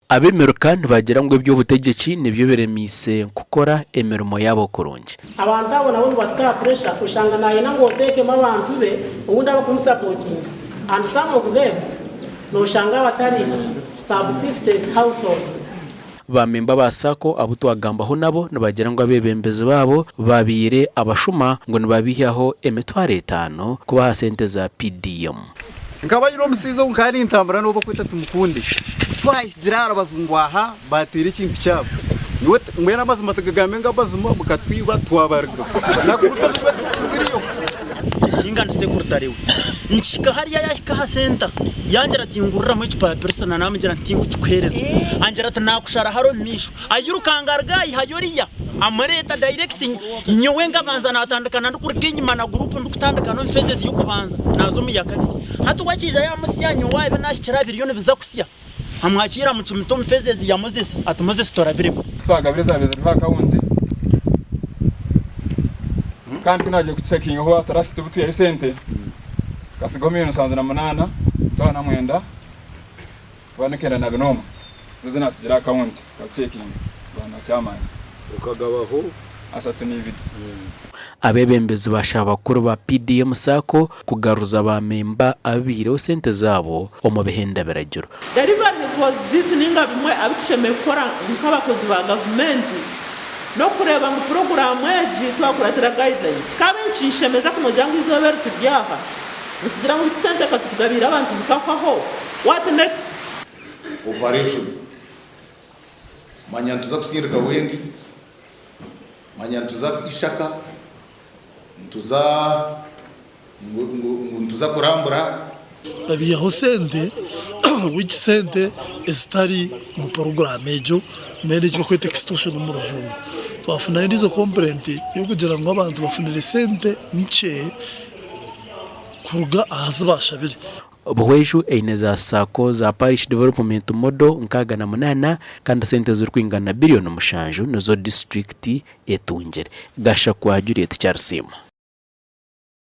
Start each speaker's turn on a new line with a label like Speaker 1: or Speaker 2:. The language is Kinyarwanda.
Speaker 1: abemeruka ntibagira ngo iby'ubutegetsi nibyo beremise gukora emirimo yabo kurungi.
Speaker 2: Abantu abo nabo bataka pressure kushanga naye nango tekemo abantu be ubundi abakumusapoting, and some of them no shanga batari subsistence households.
Speaker 1: Bamemba basako abutwagambaho nabo nabagira ngo abebembeze babo babire abashuma ngo nibabihaho emitware 5 kubaha sente za PDM.
Speaker 3: Nkabanyiro umusizo nkari intambara no bakwita tumukunde twahijirara bazungwaha batira ikintu cyabo niwe mwera amazima tagagamenga bazuma mukatwiba twabarga nakuruka ziriyo
Speaker 4: ingana sekretariwe nchika hariya yahika center yanjera tingurira mu icupa persona namujera ntingu cyukwereza anjera tanakushara haro misho ayirukangarga ihayoriya amareta directing inyowenga banza natandukana ndukurikinyima na group ndukutandukana mfezezi yuko banza nazumi yakabiri hatu wakija ya musyanyo wabe nashikira biriyone bizakusiya amwakira mu cimito mfezezi ya Moses ati Moses torabirimo
Speaker 5: twagabiriza beze twakawunzi kandi naje kucekinga ho atarasite butuye sente kasigo 178 twana mwenda banekera na binoma zoze nasigira account kacekinga bana cyamanye
Speaker 3: ukagabaho
Speaker 5: asatu n'ibidi.
Speaker 1: Abebembezi bashaba bakuru ba PDM sako kugaruza abamemba abire sente zabo omubihenda biragiro.
Speaker 6: Delivery zitu ninga bimwe abitisheme gukora nk'abakozi ba government no kureba mu puroguraamu eji twakuratira guidelines kabenshi nshemeza ko mujyango izobera tubyaha kugira ngo sente katugabira abantu zikakwaho. What next?
Speaker 7: Operation manyantuza kusirika wendi manyantuza ishaka ntuza kurambura
Speaker 8: babiyaho sente which sente estari mu puroguraamu ejo manage bakwita extortion mu rujungu twafuna irizo complaint yo kugira ngo abantu bafunire sente nce kuruga ahazibashabire.
Speaker 1: BUHWEJU eineza sako za parish development model 68 kandi sente z'urwingana billion mushanju nazo district etungere gasha kwa Juliet Charles.